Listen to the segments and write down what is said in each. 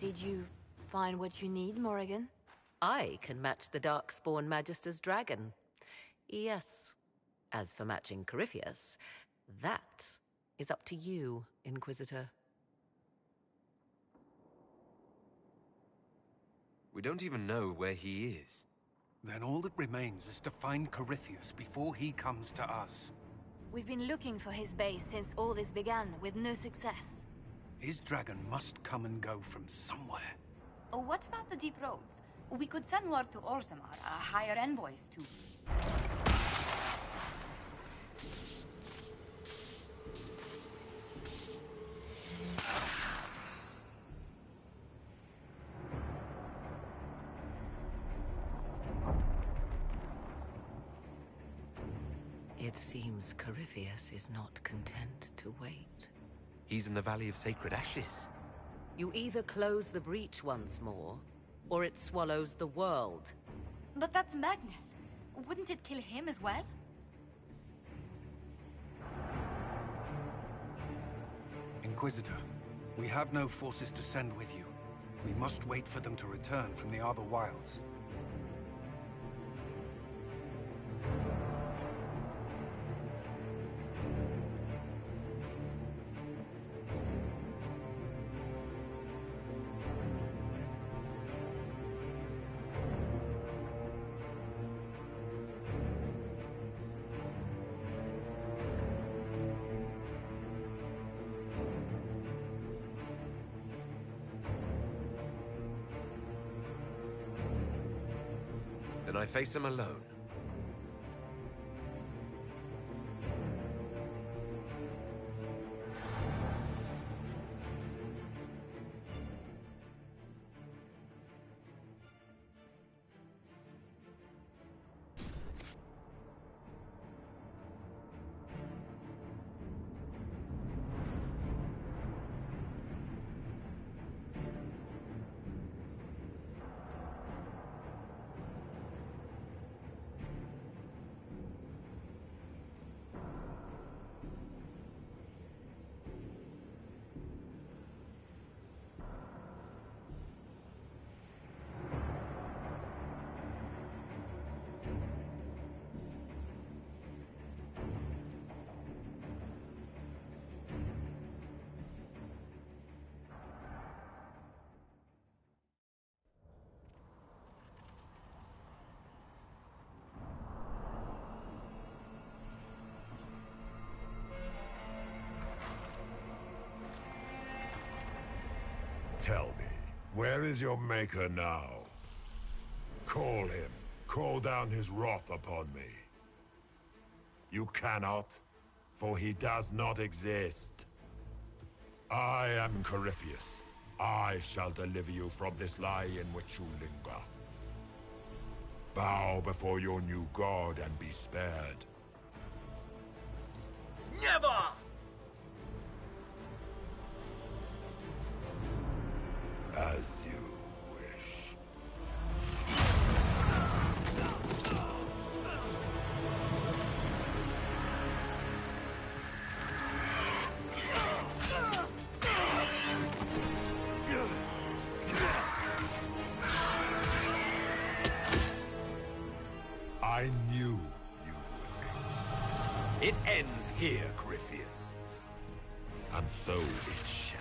Did you find what you need, Morrigan? I can match the Darkspawn Magister's dragon. Yes. As for matching Corypheus, that is up to you, Inquisitor. We don't even know where he is. Then all that remains is to find Corypheus before he comes to us. We've been looking for his base since all this began, with no success. His dragon must come and go from somewhere. Oh, what about the deep roads? We could send word to Orzammar, hire envoys to... It seems Corypheus is not content to wait. He's in the Valley of Sacred Ashes. You either close the breach once more, or it swallows the world. But that's Magnus. Wouldn't it kill him as well? Inquisitor, we have no forces to send with you. We must wait for them to return from the Arbor Wilds. Then I face him alone. Tell me, where is your maker now? Call him. Call down his wrath upon me. You cannot, for he does not exist. I am Corypheus. I shall deliver you from this lie in which you linger. Bow before your new god and be spared. Never! As you wish. I knew you would. It ends here, Corypheus. And so it shall.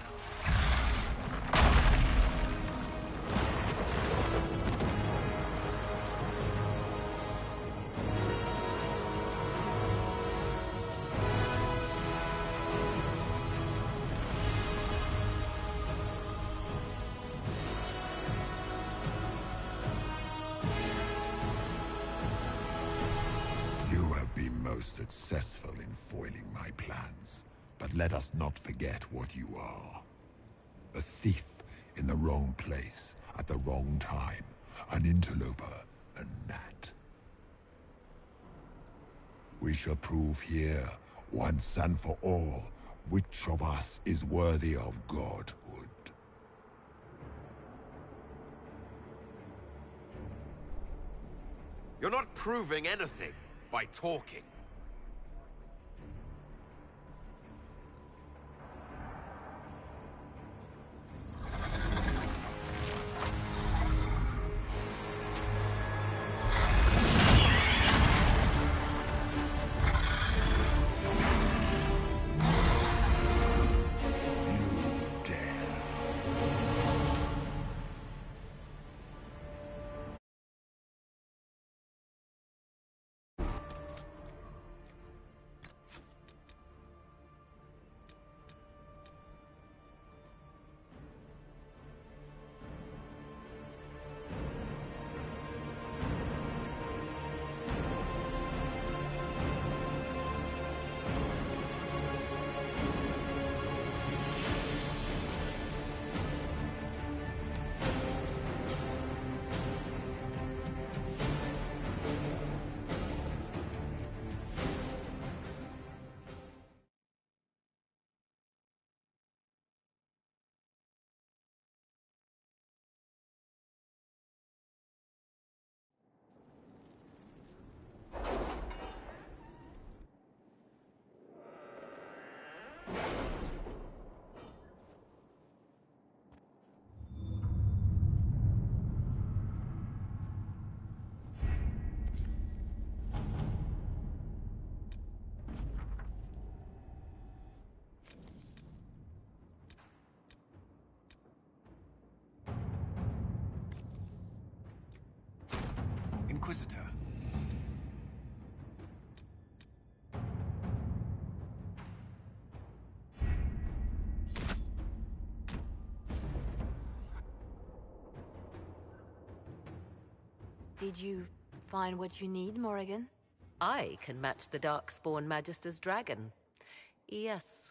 Most successful in foiling my plans, but let us not forget what you are. A thief in the wrong place at the wrong time, an interloper, a gnat. We shall prove here, once and for all, which of us is worthy of godhood. You're not proving anything by talking. Inquisitor. Did you find what you need, Morrigan? I can match the Darkspawn Magister's dragon. Yes.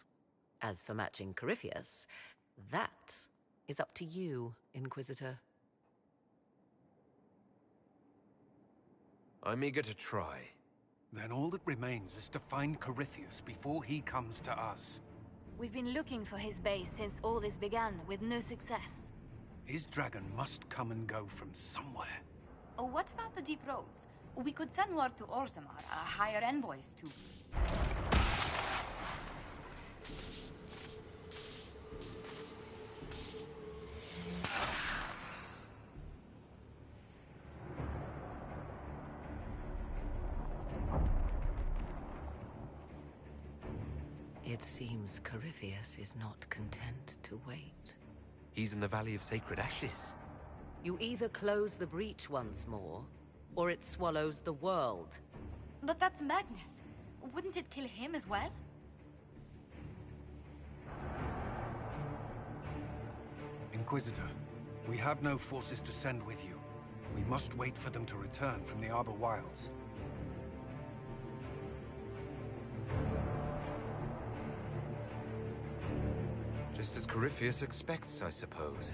As for matching Corypheus, that is up to you, Inquisitor. I'm eager to try. Then all that remains is to find Corypheus before he comes to us. We've been looking for his base since all this began, with no success. His dragon must come and go from somewhere. Oh, what about the deep roads? We could send word to Orzammar, hire envoys to... It seems Corypheus is not content to wait. He's in the Valley of Sacred Ashes. You either close the breach once more, or it swallows the world. But that's Magnus. Wouldn't it kill him as well? Inquisitor, we have no forces to send with you. We must wait for them to return from the Arbor Wilds. Just as Corypheus expects, I suppose.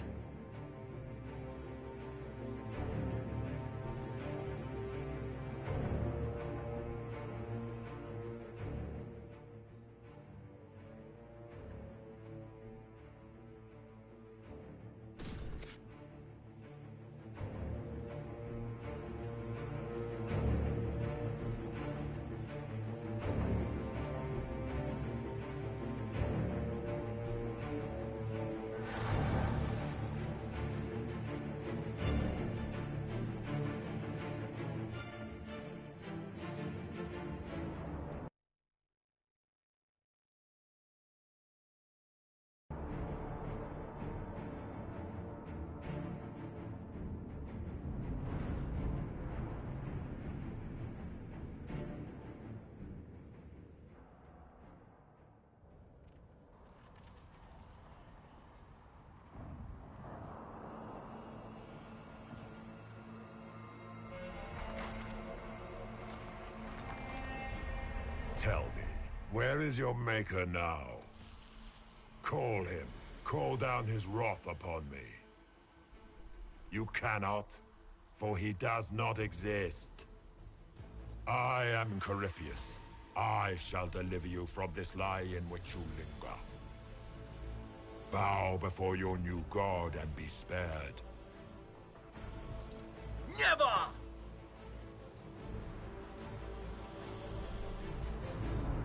Tell me, where is your maker now? Call him. Call down his wrath upon me. You cannot, for he does not exist. I am Corypheus. I shall deliver you from this lie in which you linger. Bow before your new god and be spared. Never!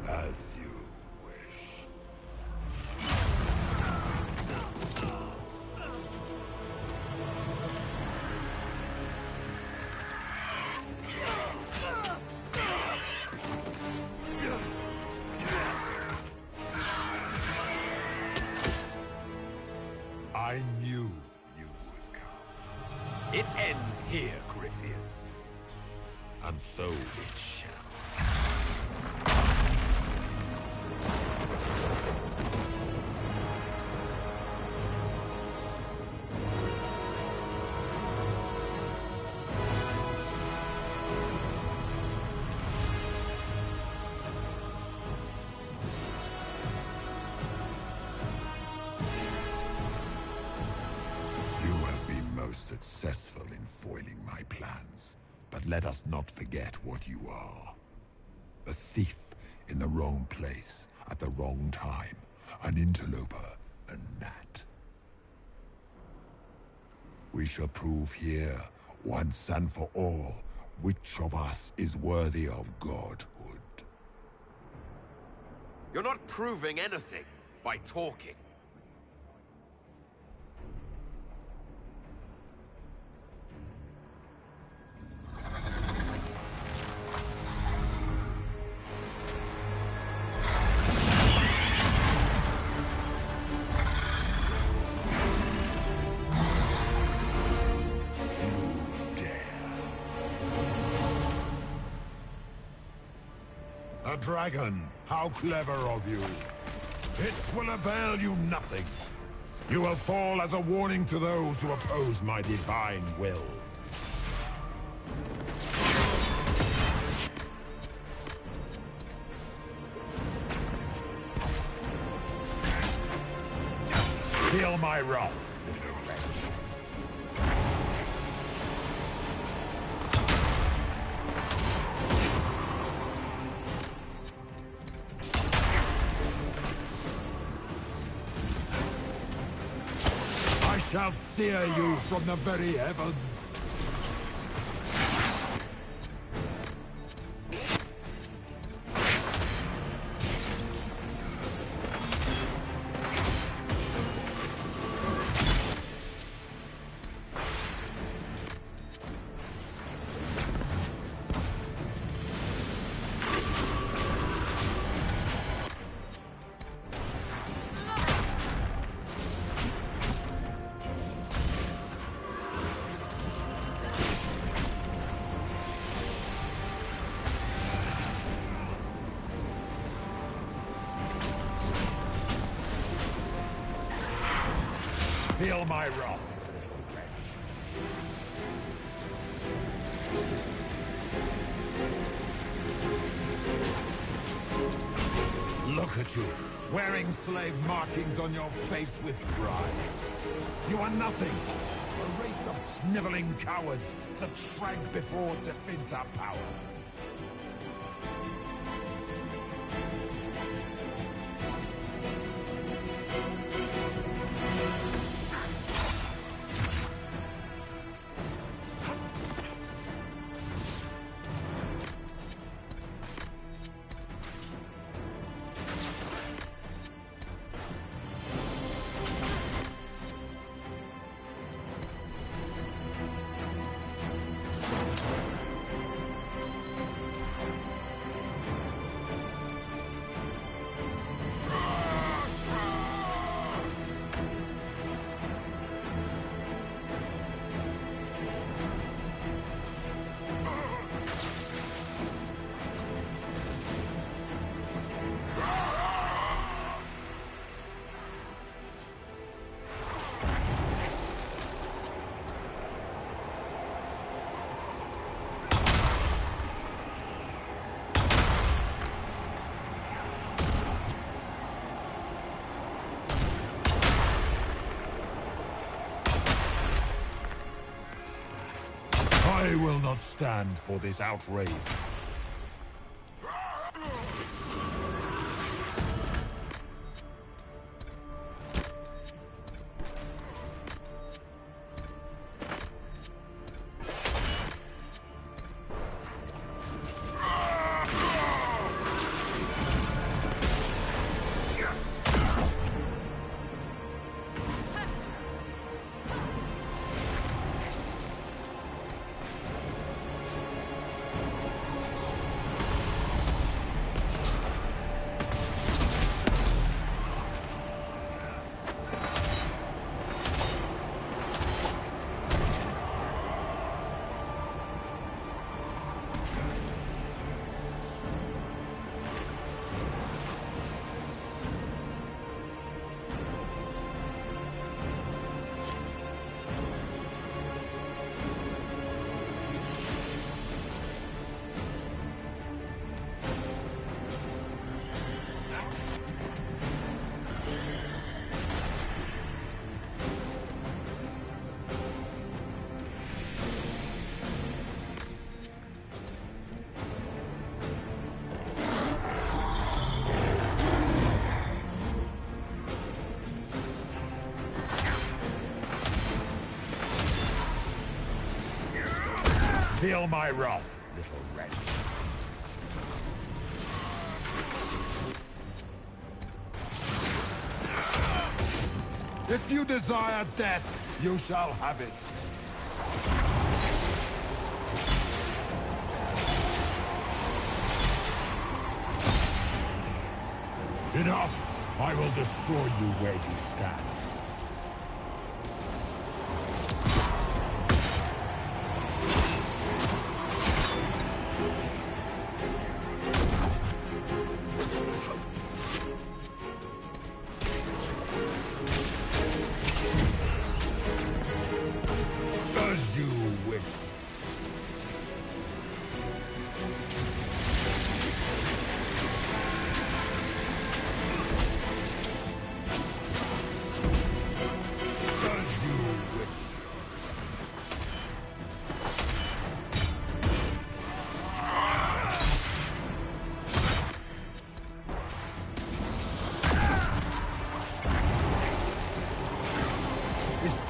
As you wish. I knew you would come. It ends here, Corypheus. And so it shall. You have been most successful in foiling my plans, but let us not forget what you are. A thief in the wrong place at the wrong time, an interloper, a gnat. We shall prove here, once and for all, which of us is worthy of godhood. You're not proving anything by talking. You dare. A dragon! How clever of you! It will avail you nothing. You will fall as a warning to those who oppose my divine will. Feel my wrath, little wretch. I shall sear you from the very heavens. Feel my wrath, little wretch. Look at you, wearing slave markings on your face with pride. You are nothing. A race of sniveling cowards that shrank before Definta power. I will not stand for this outrage. Feel my wrath, little wretch. If you desire death, you shall have it. Enough! I will destroy you where you stand.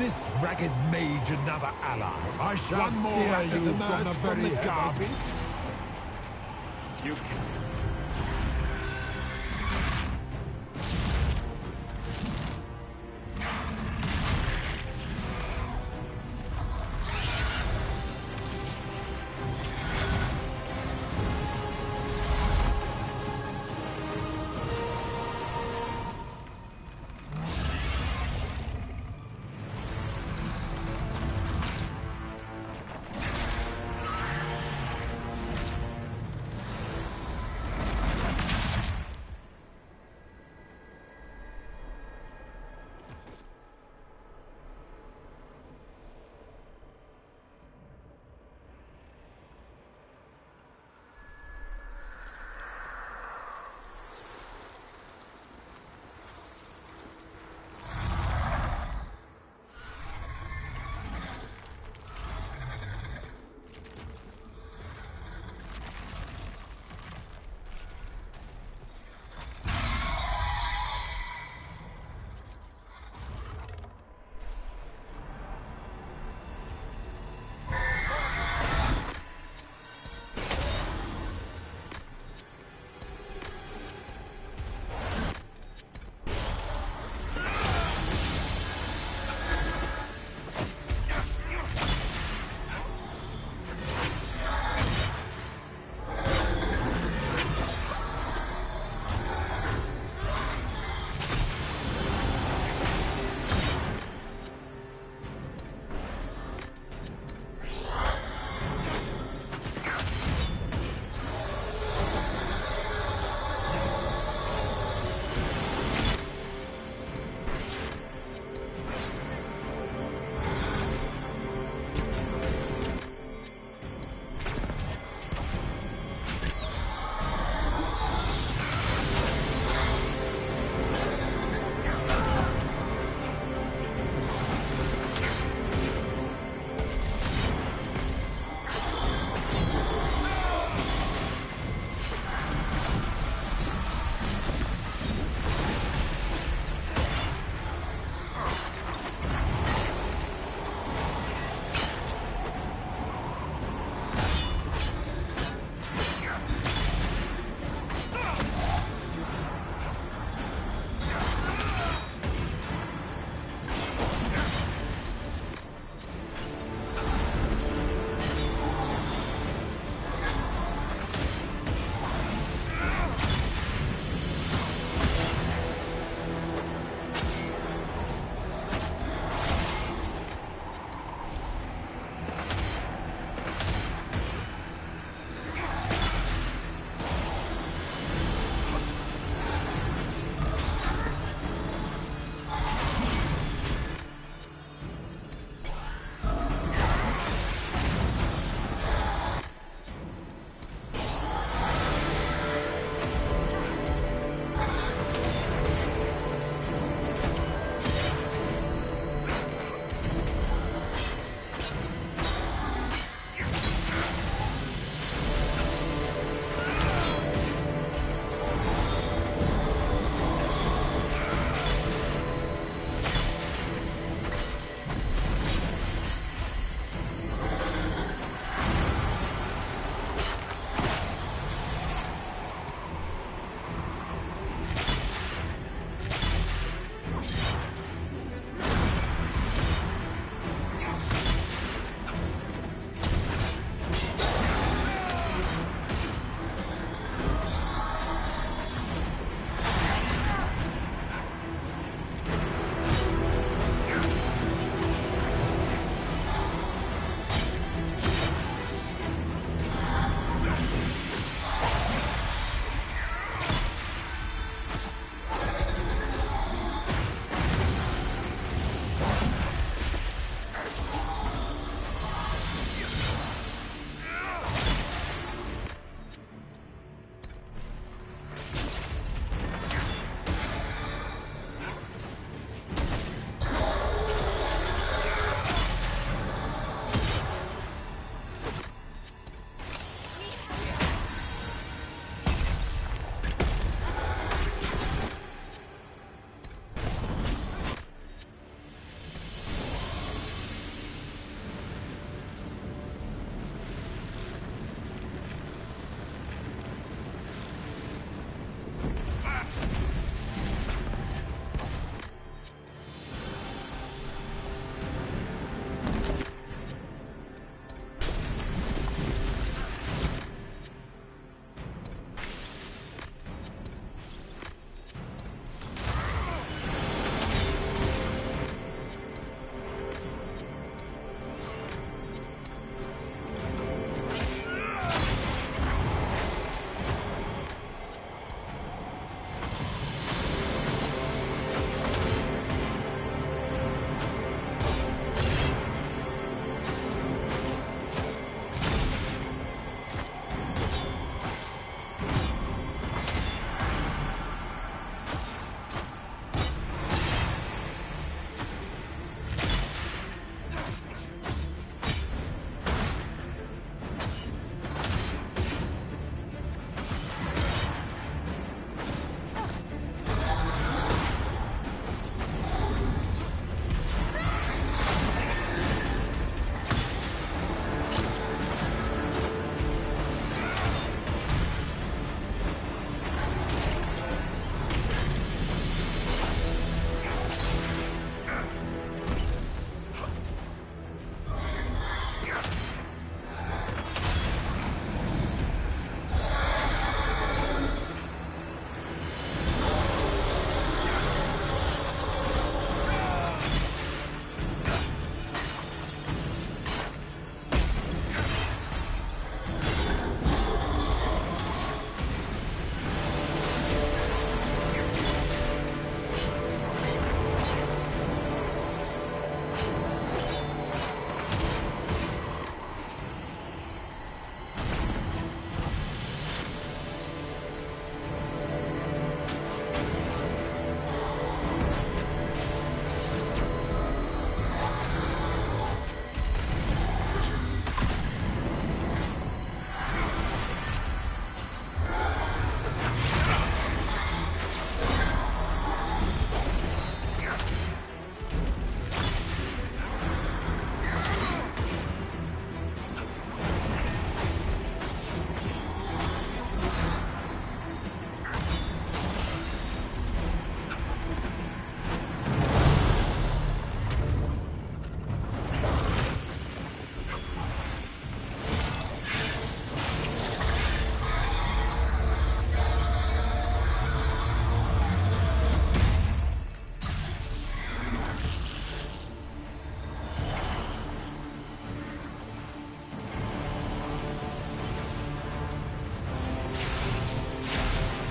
this ragged mage another ally? I shall steer you from the garbage. You...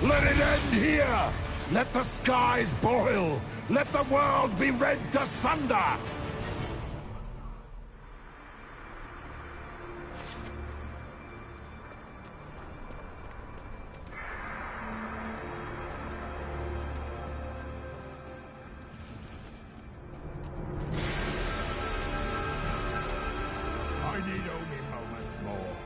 Let it end here! Let the skies boil! Let the world be rent asunder! I need only moments more.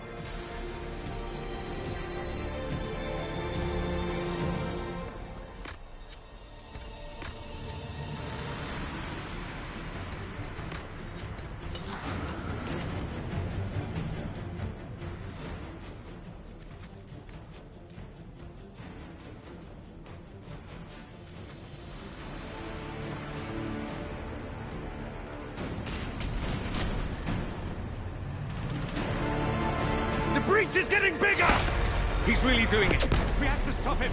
The breach is getting bigger! He's really doing it. We have to stop him.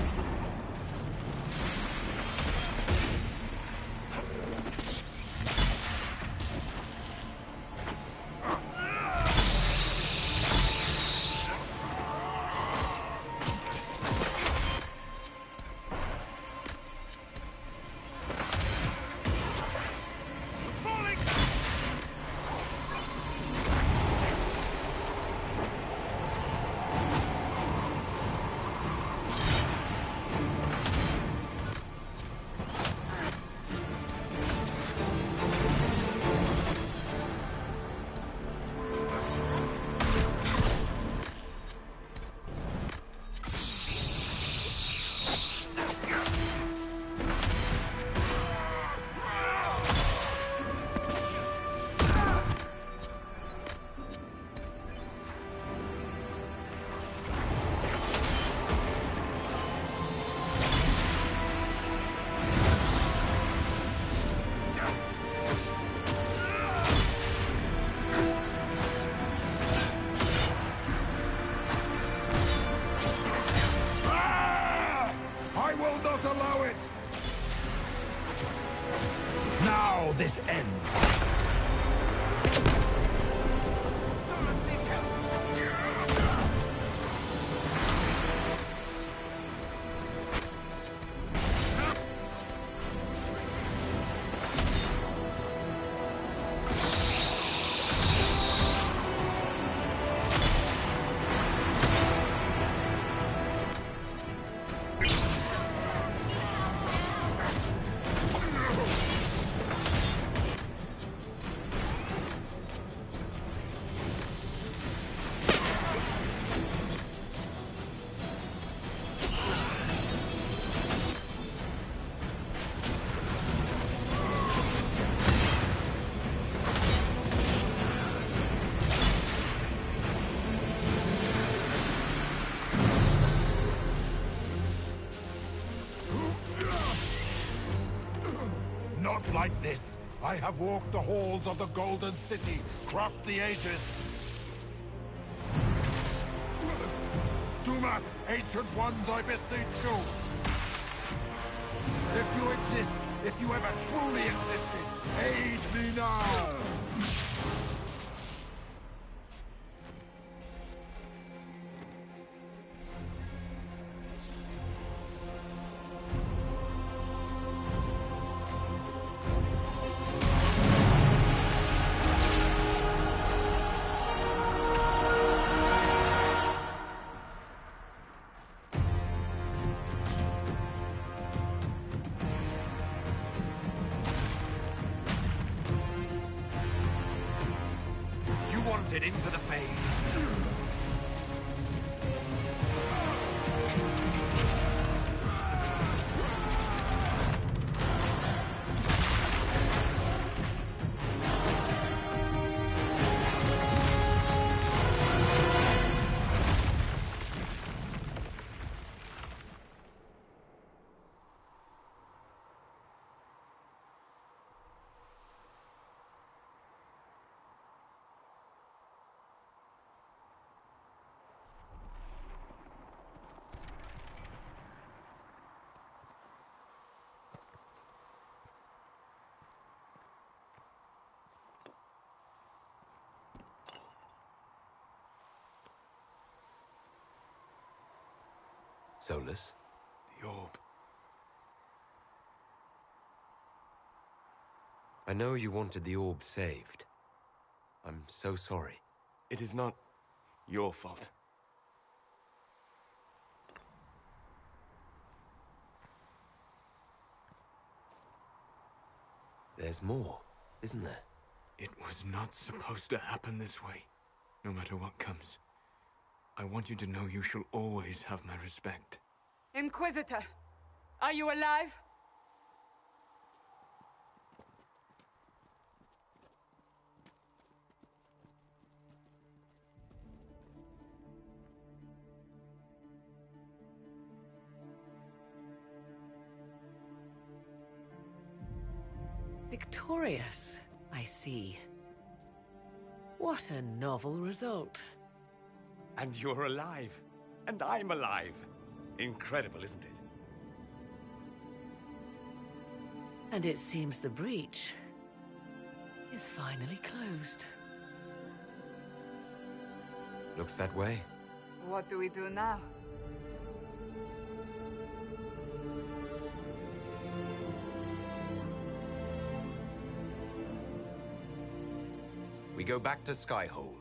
Falling! I will not allow it! Now this ends. Not like this. I have walked the halls of the Golden City, crossed the ages. Do not, ancient ones, I beseech you. If you exist, if you ever truly existed, aid me now. Wanted into the fade. Solus? The orb. I know you wanted the orb saved. I'm so sorry. It is not your fault. There's more, isn't there? It was not supposed to happen this way. No matter what comes, I want you to know you shall always have my respect. Inquisitor, are you alive? Victorious, I see. What a novel result. And you're alive. And I'm alive. Incredible, isn't it? And it seems the breach is finally closed. Looks that way. What do we do now? We go back to Skyhold.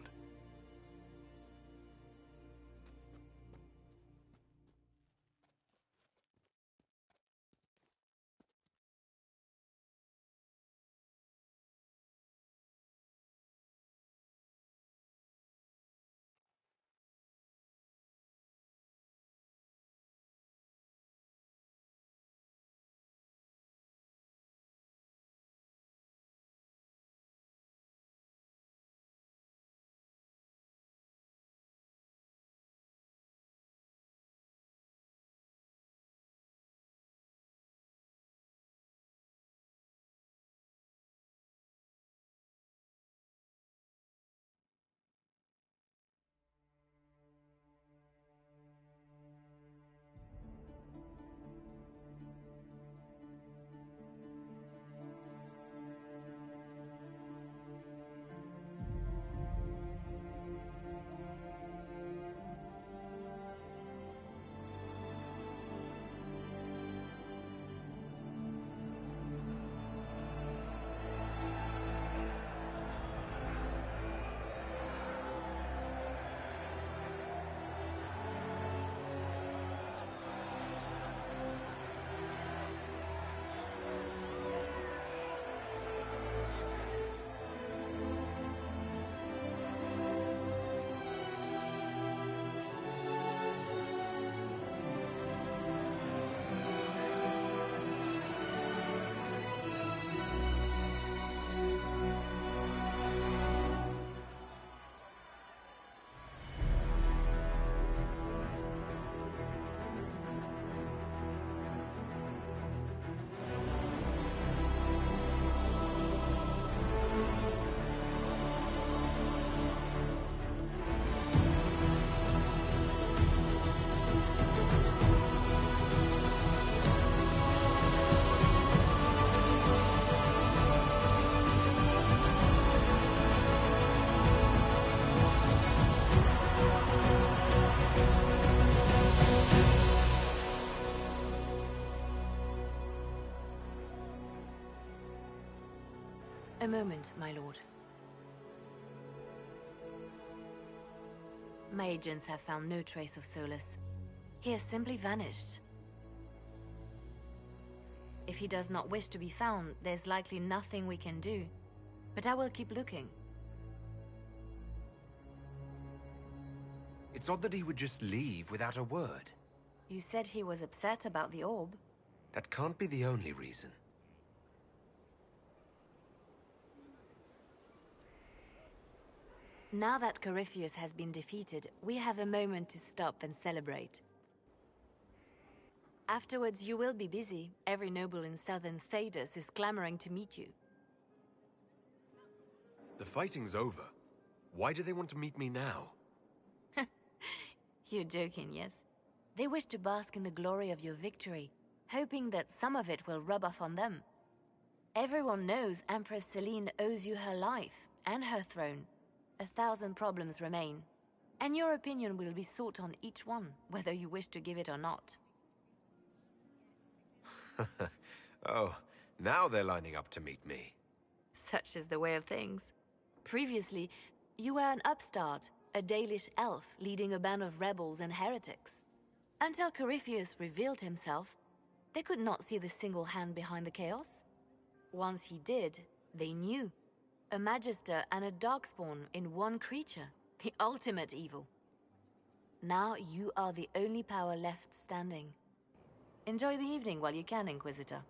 A moment, my lord. My agents have found no trace of Solus. He has simply vanished. If he does not wish to be found, there's likely nothing we can do. But I will keep looking. It's odd that he would just leave without a word. You said he was upset about the orb. That can't be the only reason. Now that Corypheus has been defeated, we have a moment to stop and celebrate. Afterwards, you will be busy. Every noble in southern Thedas is clamoring to meet you. The fighting's over. Why do they want to meet me now? You're joking, yes? They wish to bask in the glory of your victory, hoping that some of it will rub off on them. Everyone knows Empress Celine owes you her life and her throne. 1,000 problems remain, and your opinion will be sought on each one, whether you wish to give it or not. Oh, now they're lining up to meet me. Such is the way of things. Previously, you were an upstart, a Dalish elf leading a band of rebels and heretics. Until Corypheus revealed himself, they could not see the single hand behind the chaos. Once he did, they knew. A Magister and a Darkspawn in one creature, the ultimate evil. Now you are the only power left standing. Enjoy the evening while you can, Inquisitor.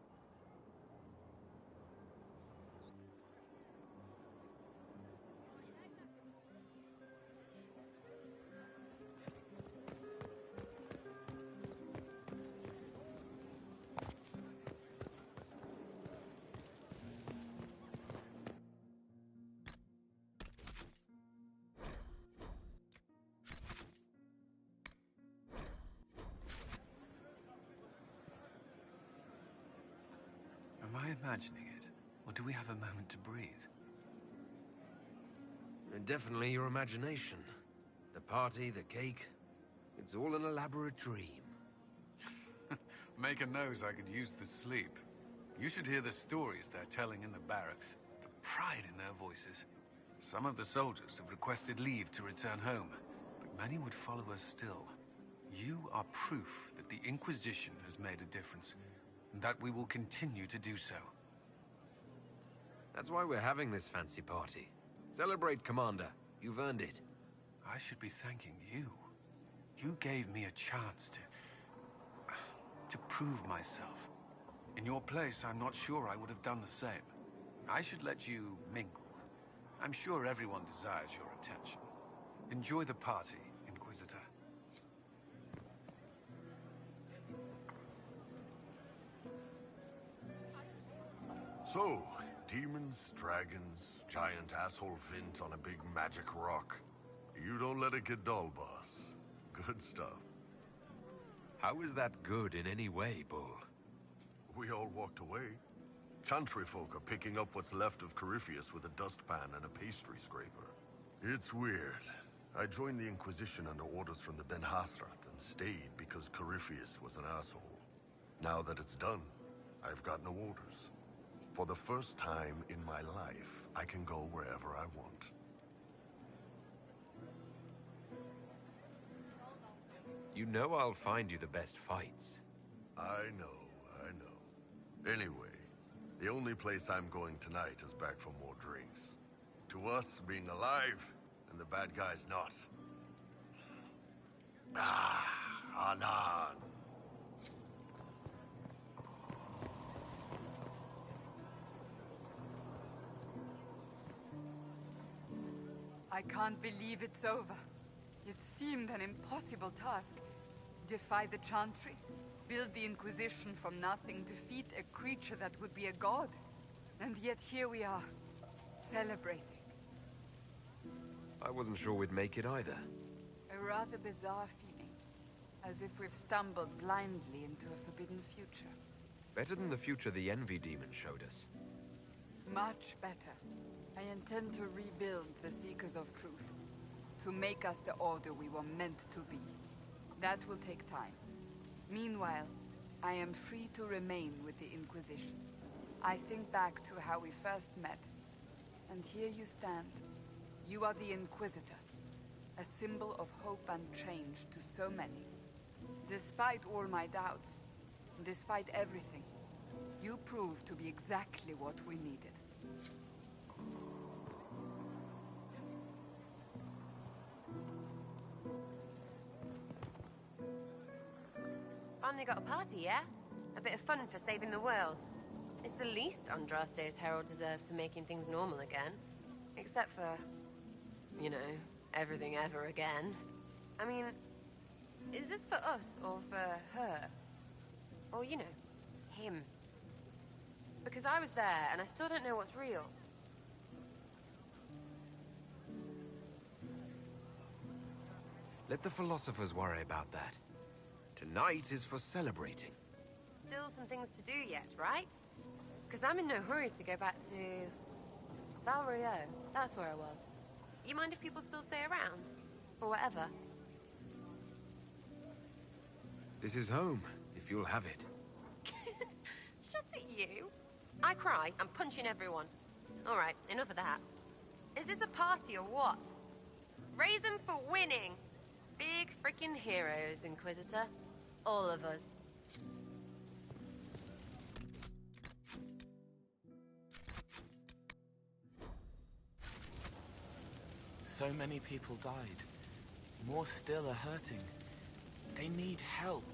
Am I imagining it? Or do we have a moment to breathe? Definitely your imagination. The party, the cake, it's all an elaborate dream. Maker knows I could use the sleep. You should hear the stories they're telling in the barracks. The pride in their voices. Some of the soldiers have requested leave to return home, but many would follow us still. You are proof that the Inquisition has made a difference, and that we will continue to do so. That's why we're having this fancy party. Celebrate, Commander. You've earned it. I should be thanking you. You gave me a chance to prove myself. In your place, I'm not sure I would have done the same. I should let you mingle. I'm sure everyone desires your attention. Enjoy the party, Inquisitor. So, demons, dragons, giant asshole Vint on a big magic rock. You don't let it get dull, boss. Good stuff. How is that good in any way, Bull? We all walked away. Chantry folk are picking up what's left of Corypheus with a dustpan and a pastry scraper. It's weird. I joined the Inquisition under orders from the Ben Hathrath and stayed because Corypheus was an asshole. Now that it's done, I've got no orders. For the first time in my life, I can go wherever I want. You know I'll find you the best fights. I know. Anyway, the only place I'm going tonight is back for more drinks. To us, being alive, and the bad guys not. Anan. I can't believe it's over. It seemed an impossible task. Defy the Chantry, build the Inquisition from nothing, defeat a creature that would be a god. And yet here we are, celebrating. I wasn't sure we'd make it either. A rather bizarre feeling, as if we've stumbled blindly into a forbidden future. Better than the future the Envy Demon showed us. Much better. I intend to rebuild the Seekers of Truth, to make us the Order we were meant to be. That will take time. Meanwhile, I am free to remain with the Inquisition. I think back to how we first met, and here you stand. You are the Inquisitor, a symbol of hope and change to so many. Despite all my doubts, despite everything, you proved to be exactly what we needed. Finally got a party, yeah? A bit of fun for saving the world. It's the least Andraste's Herald deserves for making things normal again. Except for, you know, everything ever again. I mean, is this for us or for her? Or, you know, him? Because I was there and I still don't know what's real. Let the philosophers worry about that. Tonight is for celebrating. Still some things to do yet, right? Because I'm in no hurry to go back to... Valrio. That's where I was. You mind if people still stay around? Or whatever? This is home, if you'll have it. you. I cry, I'm punching everyone. All right, enough of that. Is this a party or what? Raise them for winning. Big freaking heroes, Inquisitor. All of us. So many people died. More still are hurting. They need help.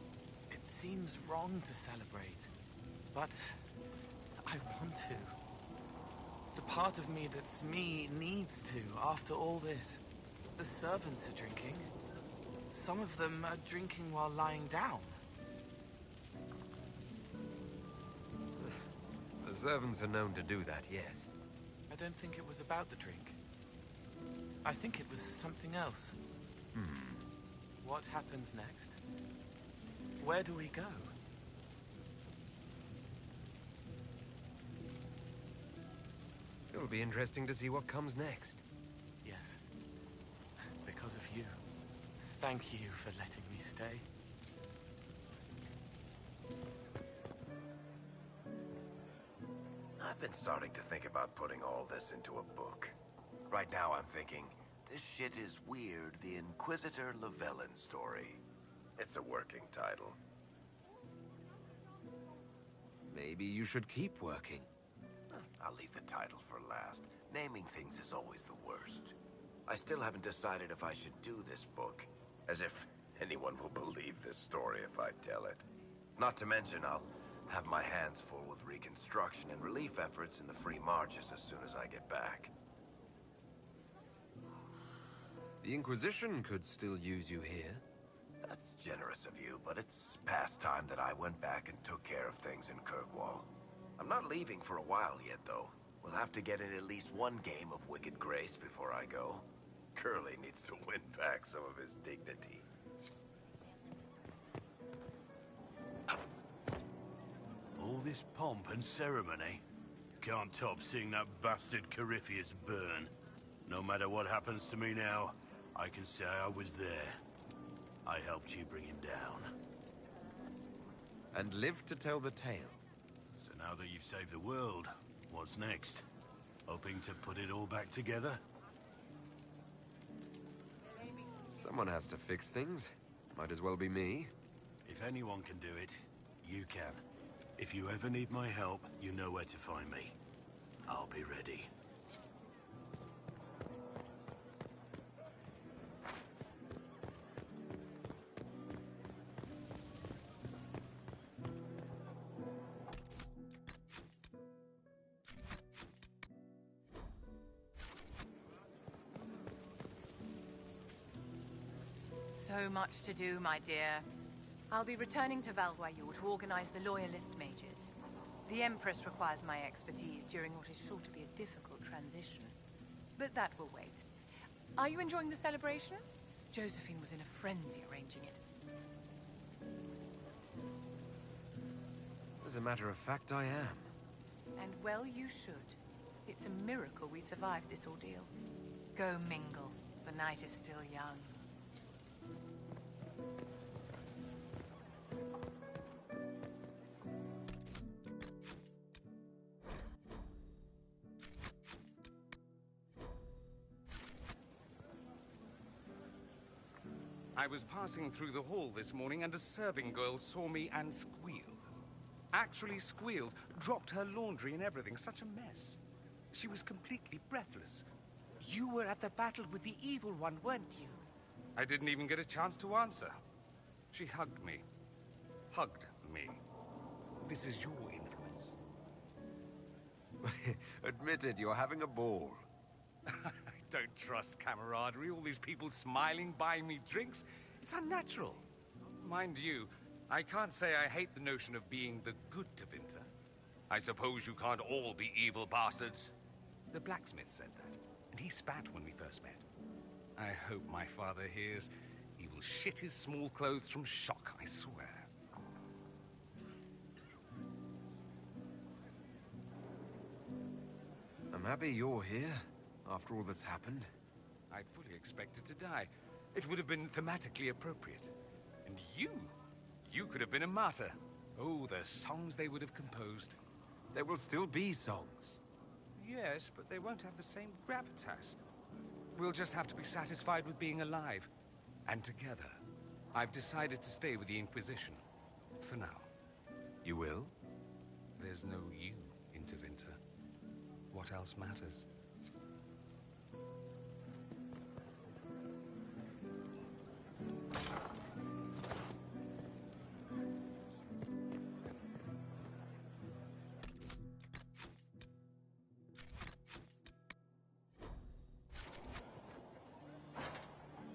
It seems wrong to celebrate. But I want to. The part of me that's me needs to, after all this. The servants are drinking. Some of them are drinking while lying down. The servants are known to do that, yes. I don't think it was about the drink. I think it was something else. What happens next? Where do we go? It'll be interesting to see what comes next. Yes. Because of you. Thank you for letting me stay. I've been starting to think about putting all this into a book. Right now I'm thinking, this shit is weird, the Inquisitor Llewellyn story. It's a working title. Maybe you should keep working. I'll leave the title for last. Naming things is always the worst. I still haven't decided if I should do this book. As if anyone will believe this story if I tell it. Not to mention, I'll have my hands full with reconstruction and relief efforts in the Free Marches as soon as I get back. The Inquisition could still use you here. That's generous of you, but it's past time that I went back and took care of things in Kirkwall. I'm not leaving for a while yet, though. We'll have to get in at least one game of Wicked Grace before I go. Curly needs to win back some of his dignity. All this pomp and ceremony. Can't top seeing that bastard Corypheus burn. No matter what happens to me now, I can say I was there. I helped you bring him down. And live to tell the tale. So now that you've saved the world, what's next? Hoping to put it all back together? Someone has to fix things. Might as well be me. If anyone can do it, you can. If you ever need my help, you know where to find me. I'll be ready. So much to do, my dear. I'll be returning to Valwayu to organize the Loyalist mages. The Empress requires my expertise during what is sure to be a difficult transition. But that will wait. Are you enjoying the celebration? Josephine was in a frenzy arranging it. As a matter of fact, I am. And well you should. It's a miracle we survived this ordeal. Go mingle. The night is still young. I was passing through the hall this morning and a serving girl saw me and squealed. Actually squealed, dropped her laundry and everything. Such a mess. She was completely breathless. You were at the battle with the evil one, weren't you? I didn't even get a chance to answer. She hugged me. Hugged me. This is your influence. Admit it, you're having a ball. I don't trust camaraderie. All these people smiling, buying me drinks. It's unnatural. Mind you, I can't say I hate the notion of being the good Tevinter. I suppose you can't all be evil bastards. The blacksmith said that, and he spat when we first met. I hope my father hears. He will shit his small clothes from shock, I swear. I'm happy you're here, after all that's happened. I fully expected to die. It would have been thematically appropriate. And you could have been a martyr. Oh, the songs they would have composed. There will still be songs. Yes, but they won't have the same gravitas. We'll just have to be satisfied with being alive. And together. I've decided to stay with the Inquisition. For now. You will? There's no you, Intervinter. What else matters?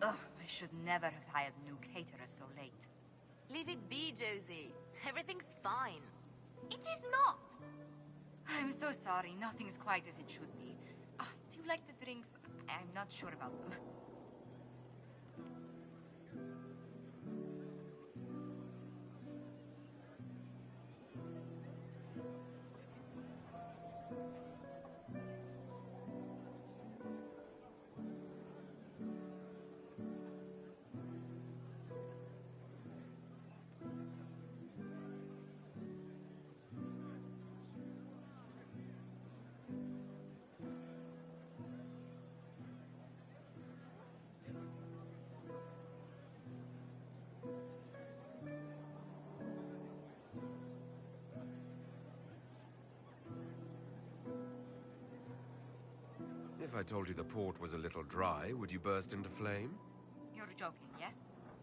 Ugh, I should never have hired a new caterer so late. Leave it be, Josie. Everything's fine. It is not! I'm so sorry, nothing's quite as it should be. Do you like the drinks? I'm not sure about them. If I told you the port was a little dry, would you burst into flame? You're joking, yes?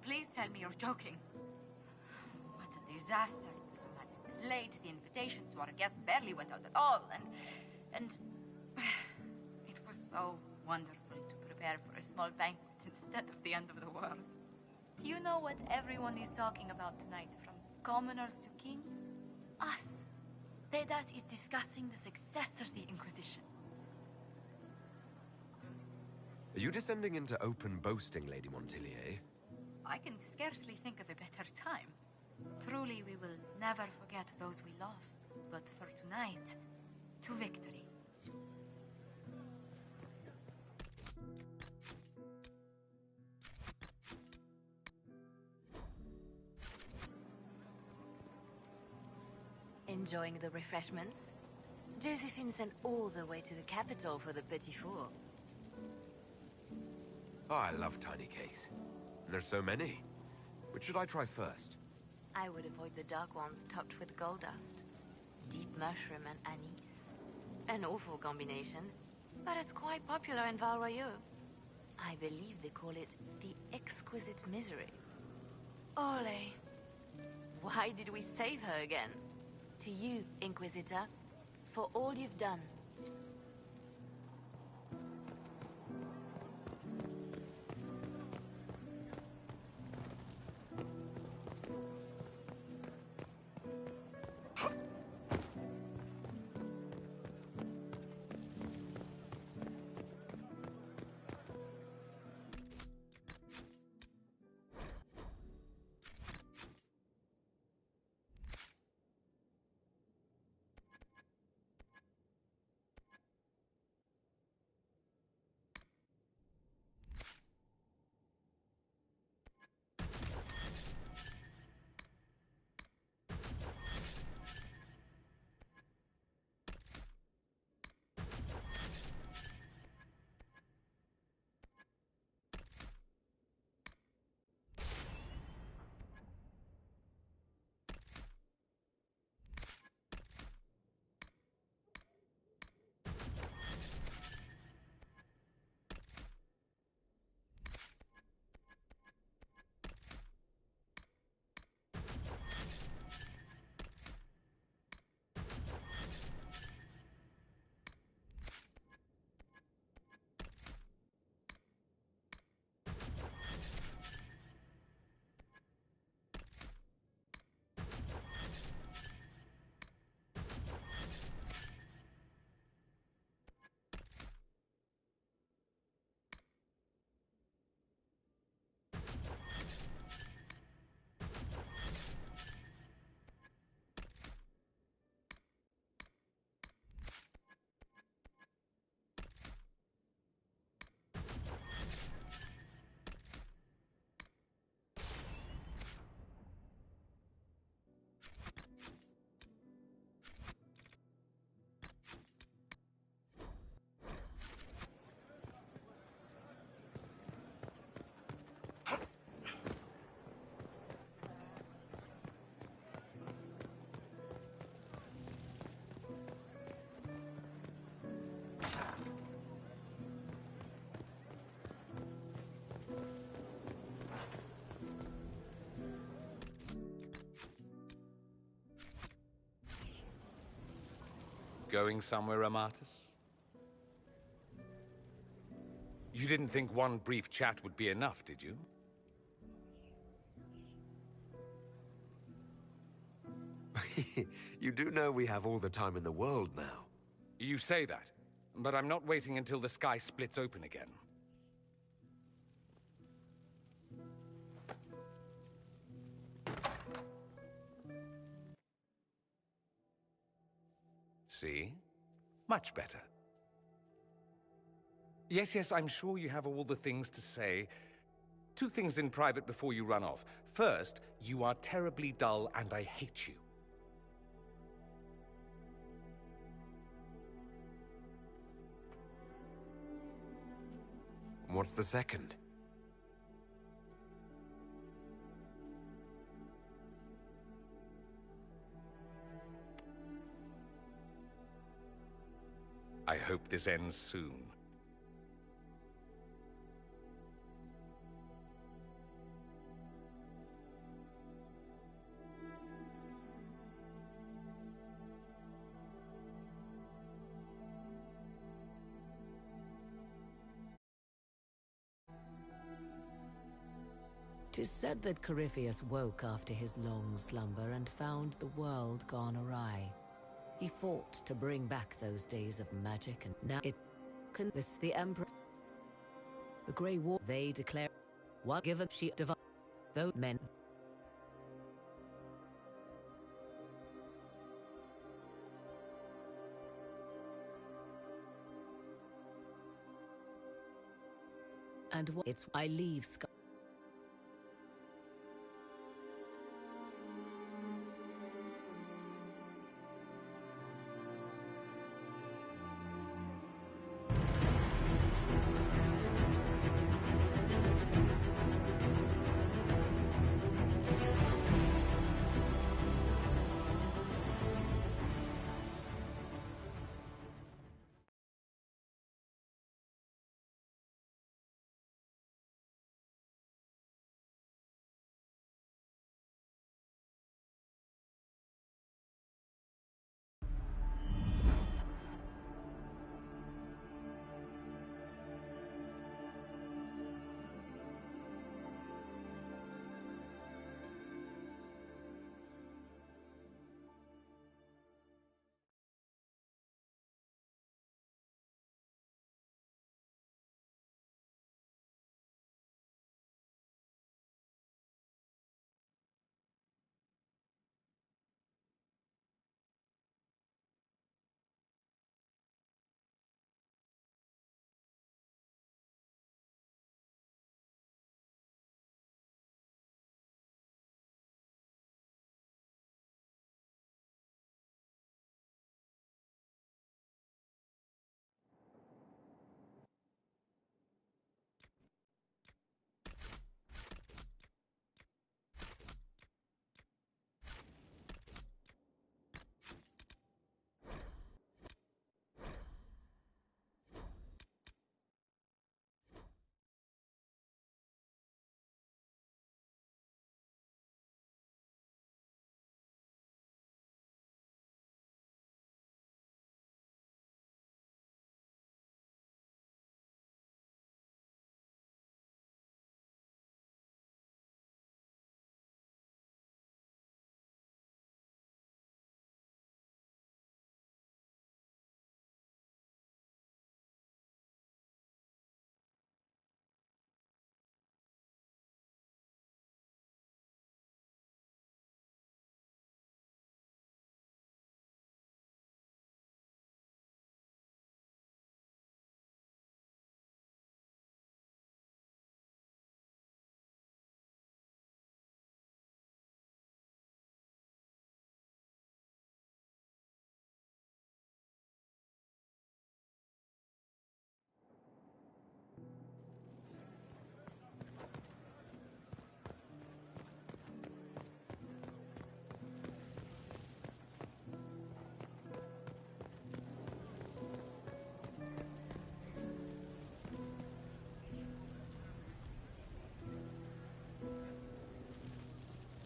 Please tell me you're joking. What a disaster. So many was late, the invitations to our guests barely went out at all, and it was so wonderful to prepare for a small banquet instead of the end of the world. Do you know what everyone is talking about tonight, from commoners to kings? Us. Tedas is discussing the success of the Inquisition. Are you descending into open boasting, Lady Montilier? I can scarcely think of a better time. Truly, we will never forget those we lost. But for tonight, to victory. Enjoying the refreshments? Josephine sent all the way to the capital for the petit four. Oh, I love tiny cakes. There's so many. Which should I try first? I would avoid the dark ones topped with gold dust. Deep mushroom and anise. An awful combination, but it's quite popular in Val Royeaux. I believe they call it the exquisite misery. Ole. Why did we save her again? To you, Inquisitor, for all you've done. Going somewhere, Amatus? You didn't think one brief chat would be enough, did you? You do know we have all the time in the world now. You say that, but I'm not waiting until the sky splits open again. See? Much better. Yes, I'm sure you have all the things to say. 2 things in private before you run off. First, you are terribly dull and I hate you. What's the second? I hope this ends soon. Tis said that Corypheus woke after his long slumber and found the world gone awry. He fought to bring back those days of magic, and now it can the Emperor. The Grey War, they declare, what given she divine, though men. And what it's I leave Sky.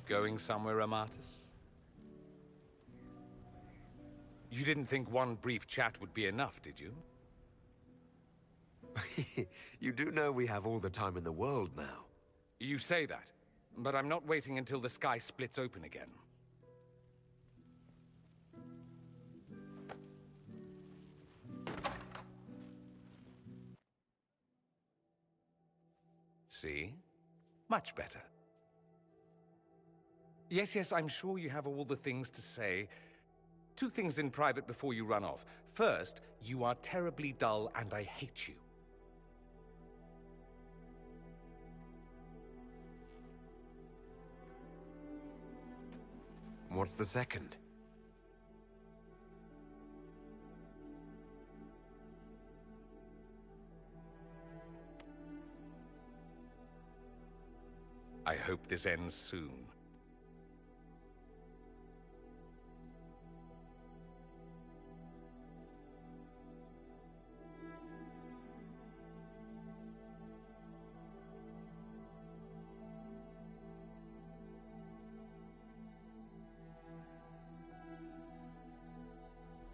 Going somewhere, Amatus? You didn't think one brief chat would be enough, did you? You do know we have all the time in the world now. You say that, but I'm not waiting until the sky splits open again. See? Much better. Yes, I'm sure you have all the things to say. 2 things in private before you run off. First, you are terribly dull and I hate you. What's the second? I hope this ends soon.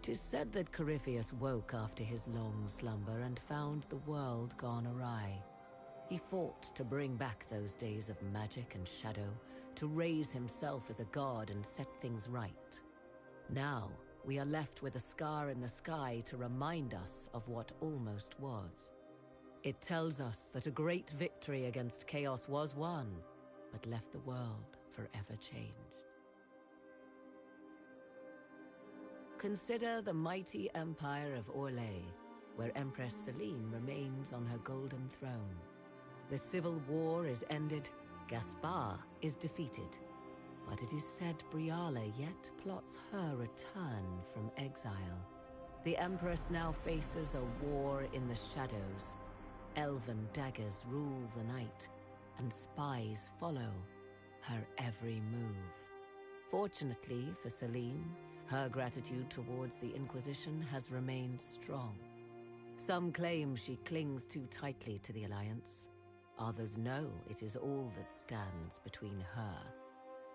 Tis said that Corypheus woke after his long slumber and found the world gone awry. He fought to bring back those days of magic and shadow, to raise himself as a god and set things right. Now, we are left with a scar in the sky to remind us of what almost was. It tells us that a great victory against chaos was won, but left the world forever changed. Consider the mighty empire of Orlais, where Empress Celine remains on her golden throne. The civil war is ended, Gaspar is defeated, but it is said Briala yet plots her return from exile. The Empress now faces a war in the shadows. Elven daggers rule the night, and spies follow her every move. Fortunately for Celine, her gratitude towards the Inquisition has remained strong. Some claim she clings too tightly to the Alliance. Others know it is all that stands between her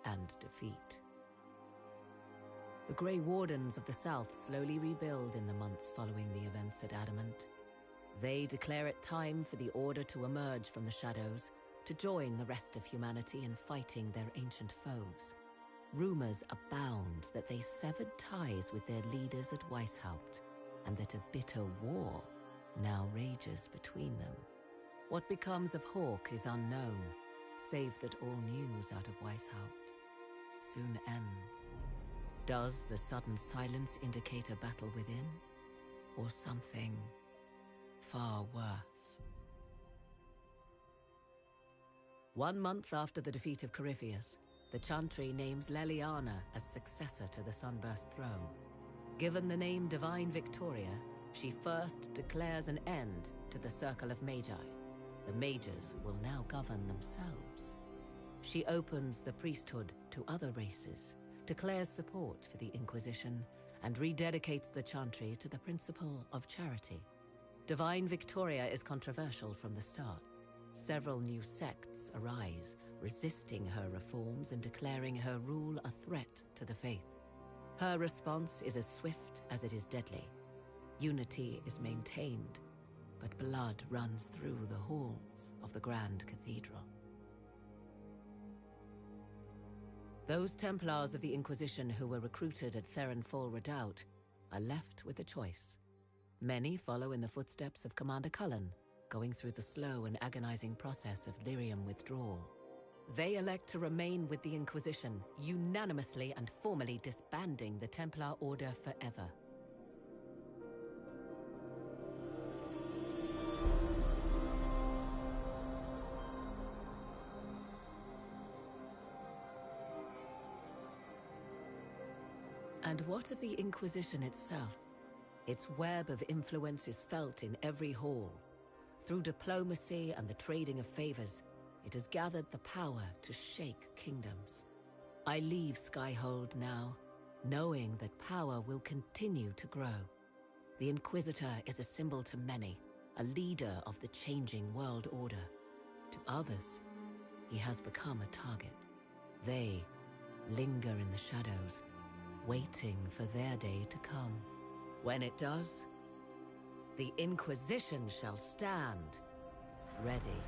and defeat. The Grey Wardens of the South slowly rebuild in the months following the events at Adamant. They declare it time for the Order to emerge from the shadows, to join the rest of humanity in fighting their ancient foes. Rumors abound that they severed ties with their leaders at Weishaupt, and that a bitter war now rages between them. What becomes of Hawke is unknown, save that all news out of Weishaupt soon ends. Does the sudden silence indicate a battle within, or something far worse? 1 month after the defeat of Corypheus, the Chantry names Leliana as successor to the Sunburst throne. Given the name Divine Victoria, she first declares an end to the Circle of Magi. The mages will now govern themselves. She opens the priesthood to other races, declares support for the Inquisition, and rededicates the Chantry to the principle of charity. Divine Victoria is controversial from the start. Several new sects arise, resisting her reforms and declaring her rule a threat to the faith. Her response is as swift as it is deadly. Unity is maintained, but blood runs through the halls of the Grand Cathedral. Those Templars of the Inquisition who were recruited at Therenfall Redoubt are left with a choice. Many follow in the footsteps of Commander Cullen, going through the slow and agonizing process of lyrium withdrawal. They elect to remain with the Inquisition, unanimously and formally disbanding the Templar Order forever. And what of the Inquisition itself? Its web of influence is felt in every hall. Through diplomacy and the trading of favors, it has gathered the power to shake kingdoms. I leave Skyhold now, knowing that power will continue to grow. The Inquisitor is a symbol to many, a leader of the changing world order. To others, he has become a target. They linger in the shadows, waiting for their day to come. When it does, the Inquisition shall stand ready.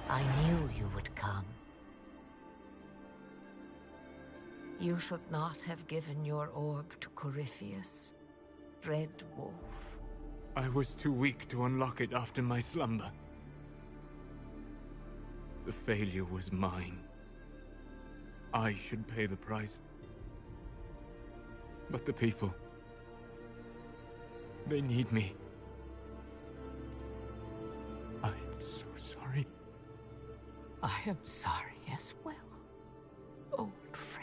I knew you would come. You should not have given your orb to Corypheus, Red Wolf. I was too weak to unlock it after my slumber. The failure was mine. I should pay the price. But the people... they need me. I am so sorry. I am sorry as well, old friend.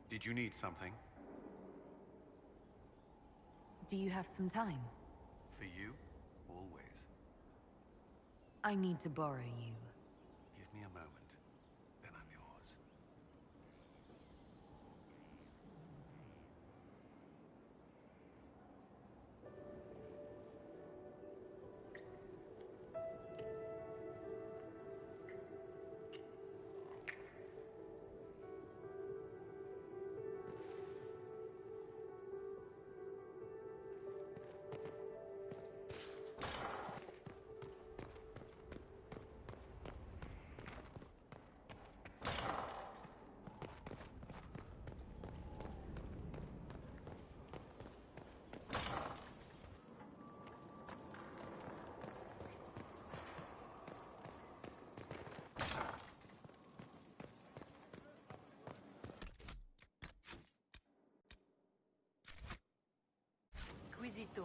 Did you need something? Do you have some time? For you? Always. I need to borrow you. Give me a moment, then I'm yours. Inquisitor.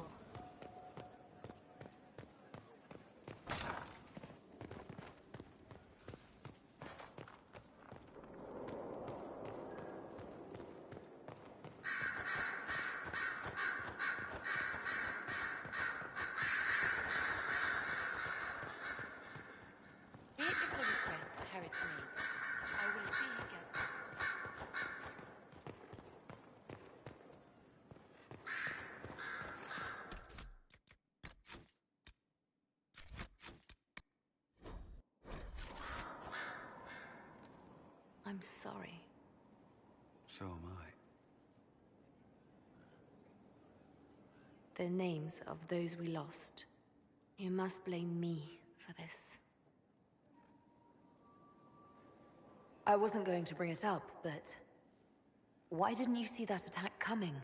sorry. So am I. The names of those we lost. You must blame me for this. I wasn't going to bring it up, but... why didn't you see that attack coming?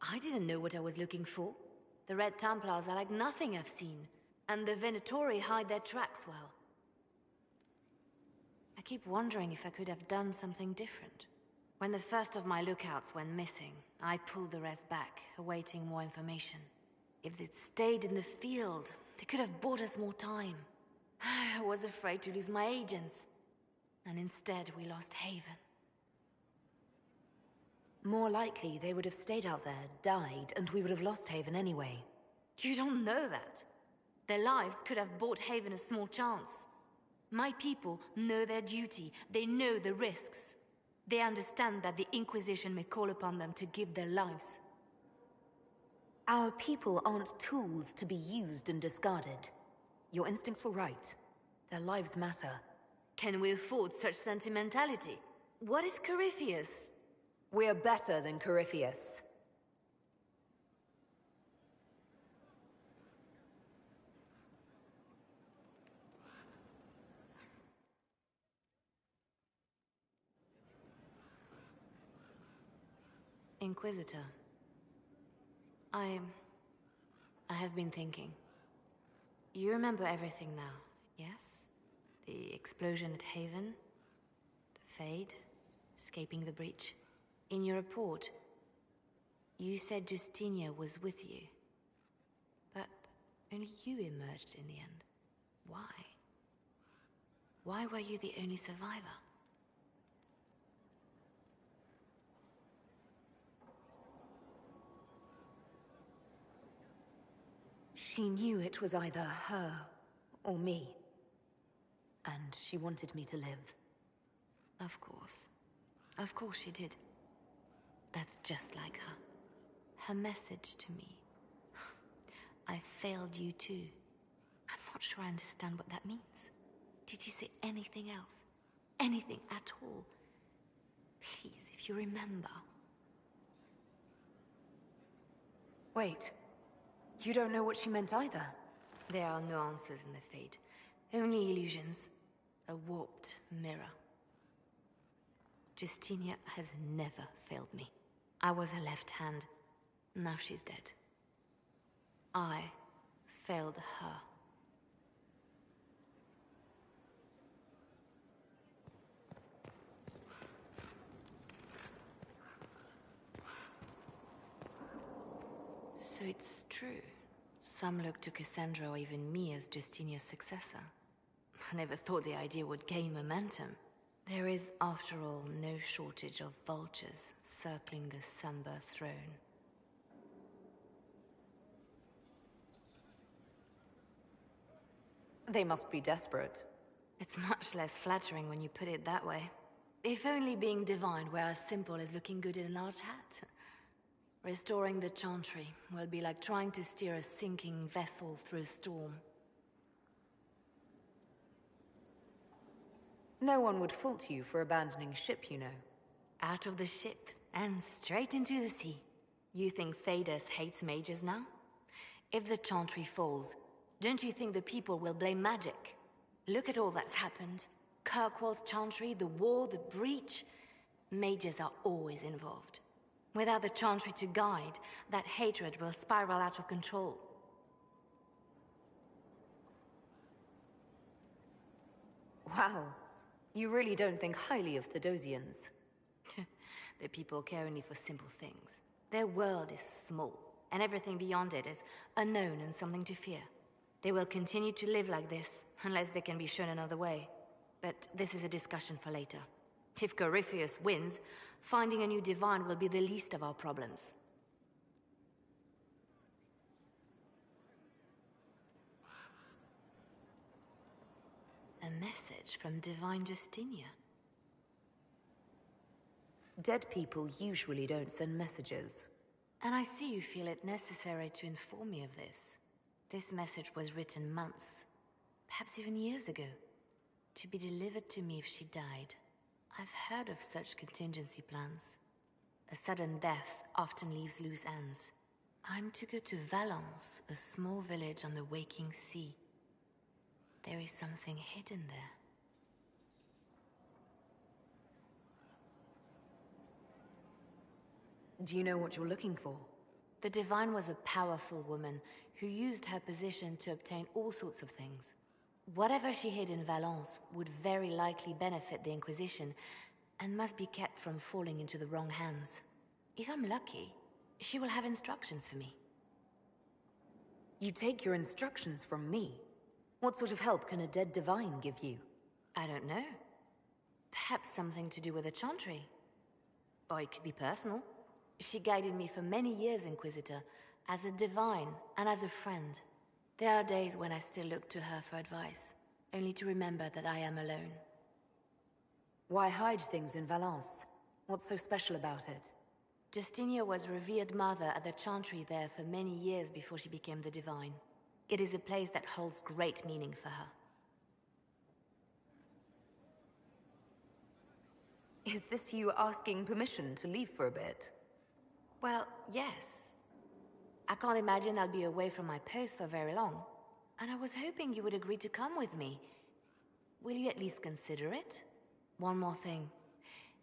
I didn't know what I was looking for. The Red Templars are like nothing I've seen, and the Venatori hide their tracks well. I keep wondering if I could have done something different. When the first of my lookouts went missing, I pulled the rest back, awaiting more information. If they'd stayed in the field, they could have bought us more time. I was afraid to lose my agents, and instead we lost Haven. More likely, they would have stayed out there, died, and we would have lost Haven anyway. You don't know that. Their lives could have bought Haven a small chance. My people know their duty. They know the risks. They understand that the Inquisition may call upon them to give their lives. Our people aren't tools to be used and discarded. Your instincts were right. Their lives matter. Can we afford such sentimentality? What if Corypheus... We're better than Corypheus. Inquisitor. I have been thinking. You remember everything now, yes? The explosion at Haven, the Fade, escaping the breach. In your report, you said Justinia was with you. But only you emerged in the end. Why? Why were you the only survivor? She knew it was either her or me. And she wanted me to live. Of course. Of course she did. That's just like her. Her message to me. I failed you too. I'm not sure I understand what that means. Did you say anything else? Anything at all? Please, if you remember. Wait. You don't know what she meant either. There are no answers in the Fate. Only illusions. A warped mirror. Justinia has never failed me. I was her left hand. Now she's dead. I failed her. So it's true. Some look to Cassandra or even me as Justinia's successor. I never thought the idea would gain momentum. There is, after all, no shortage of vultures circling the Sunburst throne. They must be desperate. It's much less flattering when you put it that way. If only being divine were as simple as looking good in a large hat. Restoring the Chantry will be like trying to steer a sinking vessel through a storm. No one would fault you for abandoning ship, you know. Out of the ship, and straight into the sea. You think Thedas hates mages now? If the Chantry falls, don't you think the people will blame magic? Look at all that's happened. Kirkwall's Chantry, the war, the breach. Mages are always involved. Without the Chantry to guide, that hatred will spiral out of control. Wow. You really don't think highly of Thedosians. The people care only for simple things. Their world is small, and everything beyond it is unknown and something to fear. They will continue to live like this, unless they can be shown another way. But this is a discussion for later. If Corypheus wins, finding a new divine will be the least of our problems. A message from Divine Justinia. Dead people usually don't send messages. And I see you feel it necessary to inform me of this. This message was written months, perhaps even years ago, to be delivered to me if she died. I've heard of such contingency plans. A sudden death often leaves loose ends. I'm to go to Valence, a small village on the waking sea. There is something hidden there. Do you know what you're looking for? The Divine was a powerful woman who used her position to obtain all sorts of things. Whatever she hid in Valence would very likely benefit the Inquisition and must be kept from falling into the wrong hands. If I'm lucky, she will have instructions for me. You take your instructions from me? What sort of help can a dead Divine give you? I don't know. Perhaps something to do with a chantry. Or it could be personal. She guided me for many years, Inquisitor, as a Divine and as a friend. There are days when I still look to her for advice, only to remember that I am alone. Why hide things in Valence? What's so special about it? Justinia was revered mother at the chantry there for many years before she became the Divine. It is a place that holds great meaning for her. Is this you asking permission to leave for a bit? Well, yes. I can't imagine I'll be away from my post for very long. And I was hoping you would agree to come with me. Will you at least consider it? One more thing.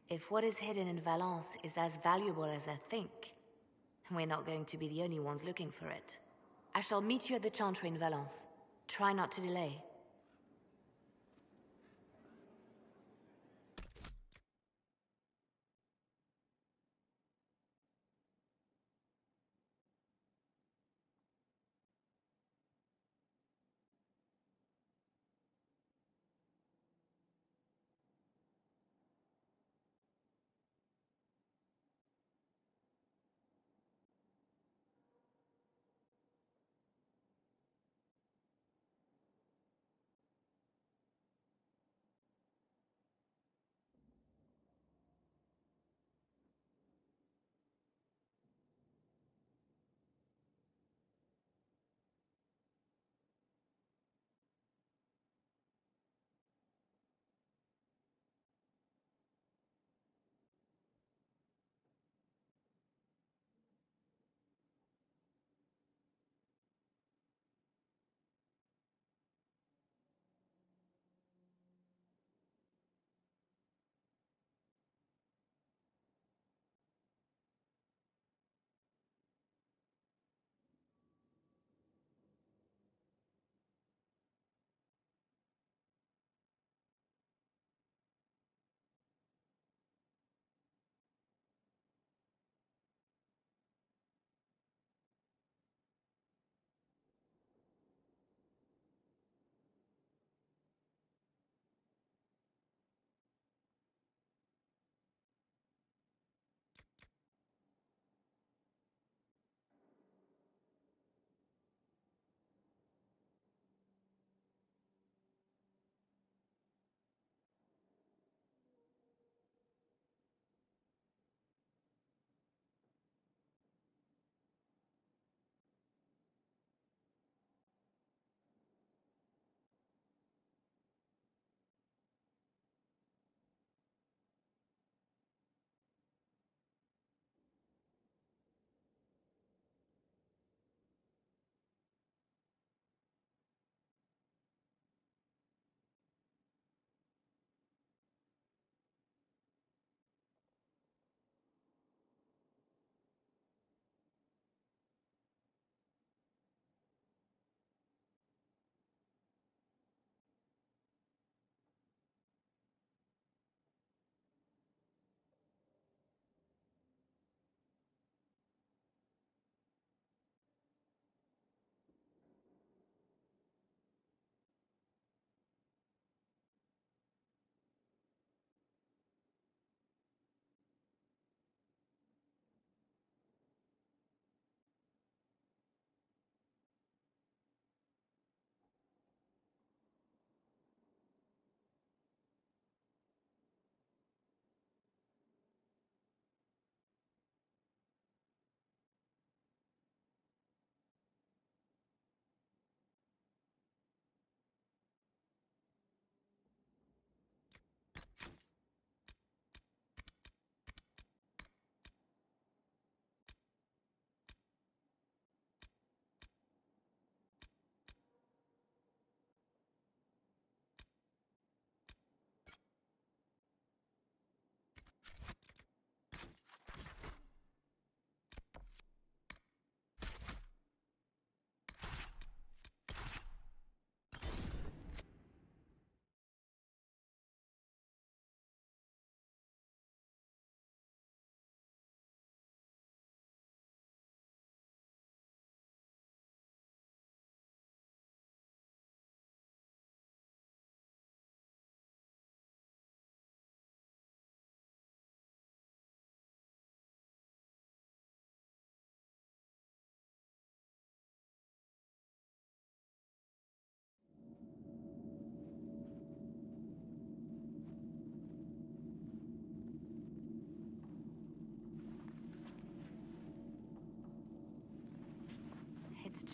If what is hidden in Valence is as valuable as I think, we're not going to be the only ones looking for it. I shall meet you at the chantry in Valence. Try not to delay.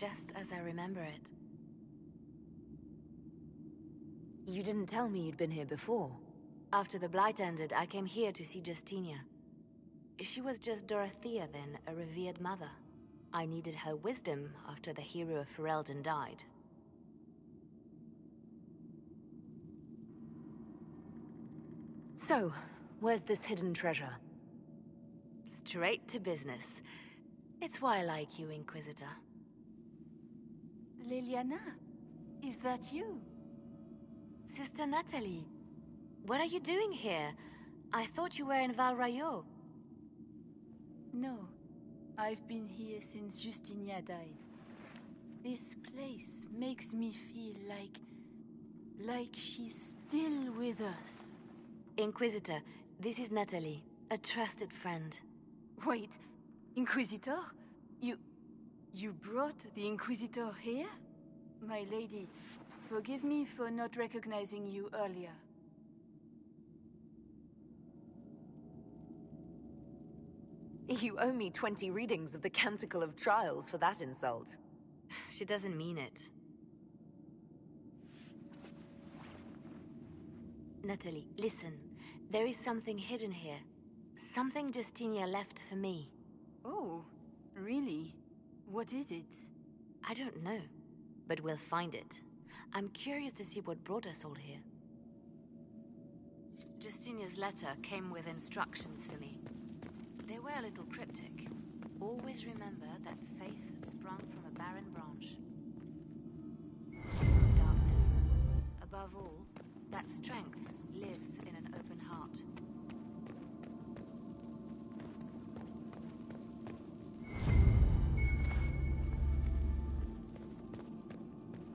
just as I remember it. You didn't tell me you'd been here before. After the Blight ended, I came here to see Justinia. She was just Dorothea then, a revered mother. I needed her wisdom after the hero of Ferelden died. So, where's this hidden treasure? Straight to business. It's why I like you, Inquisitor. Liliana, is that you? Sister Natalie, what are you doing here? I thought you were in Val Rayo. No, I've been here since Justinia died. This place makes me feel like she's still with us. Inquisitor, this is Natalie, a trusted friend. Wait, Inquisitor? You brought the Inquisitor here? My lady, forgive me for not recognizing you earlier. You owe me 20 readings of the Canticle of Trials for that insult. She doesn't mean it. Natalie, listen. There is something hidden here. Something Justinia left for me. Oh, really? What is it? I don't know, but we'll find it. I'm curious to see what brought us all here. Justinia's letter came with instructions for me. They were a little cryptic. Always remember that faith sprung from a barren branch. Darkness. Above all, that strength lives in an open heart.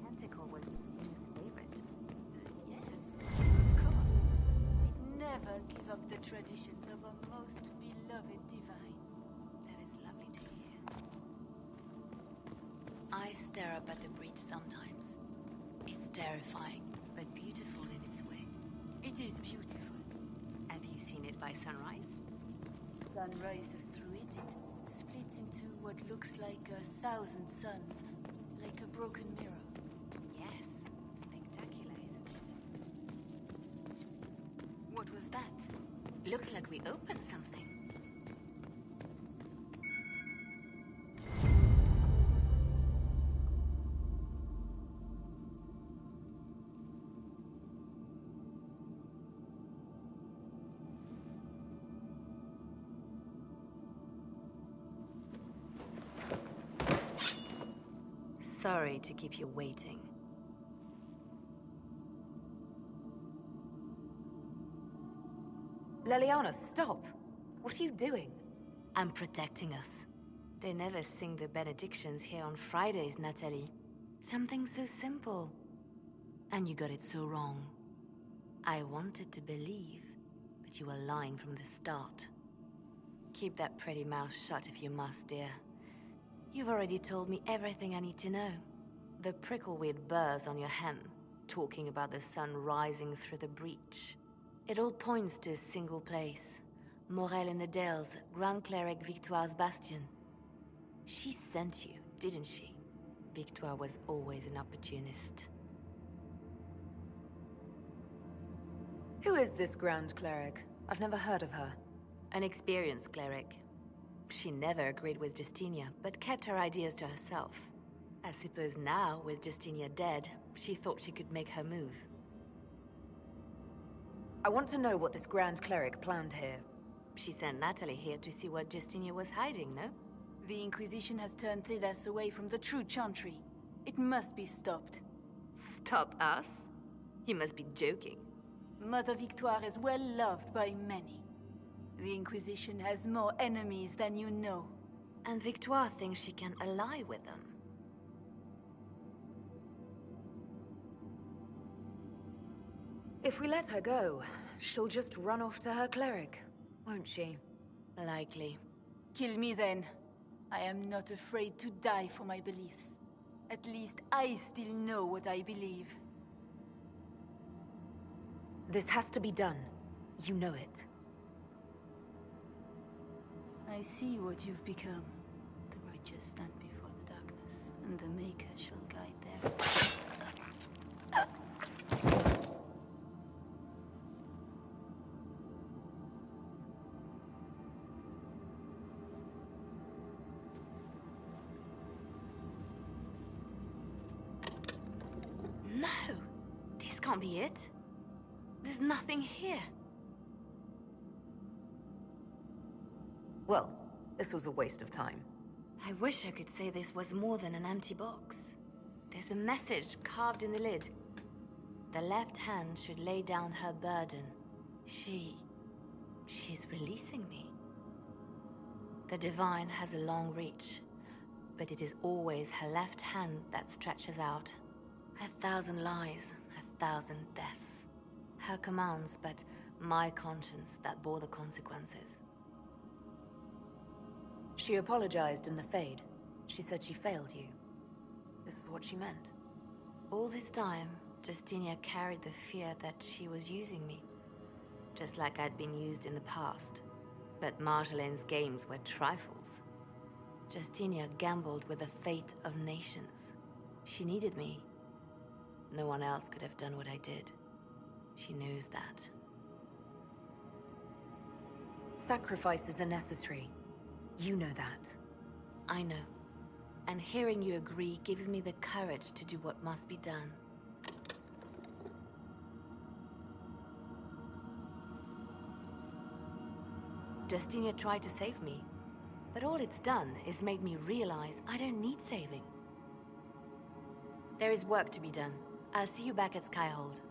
Tentacle was his favorite. Yes, of course. We'd never give up the traditions of our most beloved divine. That is lovely to hear. I stare up at the breach sometimes. It's terrifying, but beautiful in its way. It is beautiful. Have you seen it by sunrise? Sun rises through it. It splits into what looks like 1,000 suns, like a broken mirror. Yes, spectacular, isn't it? What was that? Looks like we opened something. Sorry to keep you waiting. Leliana, stop! What are you doing? I'm protecting us. They never sing the benedictions here on Fridays, Natalie. Something so simple. And you got it so wrong. I wanted to believe, but you were lying from the start. Keep that pretty mouth shut if you must, dear. You've already told me everything I need to know. The prickleweed burrs on your hem, talking about the sun rising through the breach. It all points to a single place. Morel in the Dales, Grand Cleric Victoire's bastion. She sent you, didn't she? Victoire was always an opportunist. Who is this Grand Cleric? I've never heard of her. An experienced cleric. She never agreed with Justinia, but kept her ideas to herself. I suppose now, with Justinia dead, she thought she could make her move. I want to know what this Grand Cleric planned here. She sent Natalie here to see what Justinia was hiding, no? The Inquisition has turned Thedas away from the true Chantry. It must be stopped. Stop us? You must be joking. Mother Victoire is well loved by many. The Inquisition has more enemies than you know. And Victoire thinks she can ally with them. If we let her go, she'll just run off to her cleric, won't she? Likely. Kill me then. I am not afraid to die for my beliefs. At least I still know what I believe. This has to be done. You know it. I see what you've become. The righteous stand before the darkness, and the No! This can't be it. There's nothing here. Well, this was a waste of time. I wish I could say this was more than an empty box. There's a message carved in the lid. The left hand should lay down her burden. She's releasing me. The divine has a long reach, but it is always her left hand that stretches out. 1,000 lies, 1,000 deaths. Her commands, but my conscience that bore the consequences. She apologized in the Fade. She said she failed you. This is what she meant. All this time, Justinia carried the fear that she was using me. Just like I'd been used in the past. But Marjolaine's games were trifles. Justinia gambled with the fate of nations. She needed me. No one else could have done what I did. She knows that. Sacrifices are necessary. You know that. I know. And hearing you agree gives me the courage to do what must be done. Justinia tried to save me, but all it's done is made me realize I don't need saving. There is work to be done. I'll see you back at Skyhold.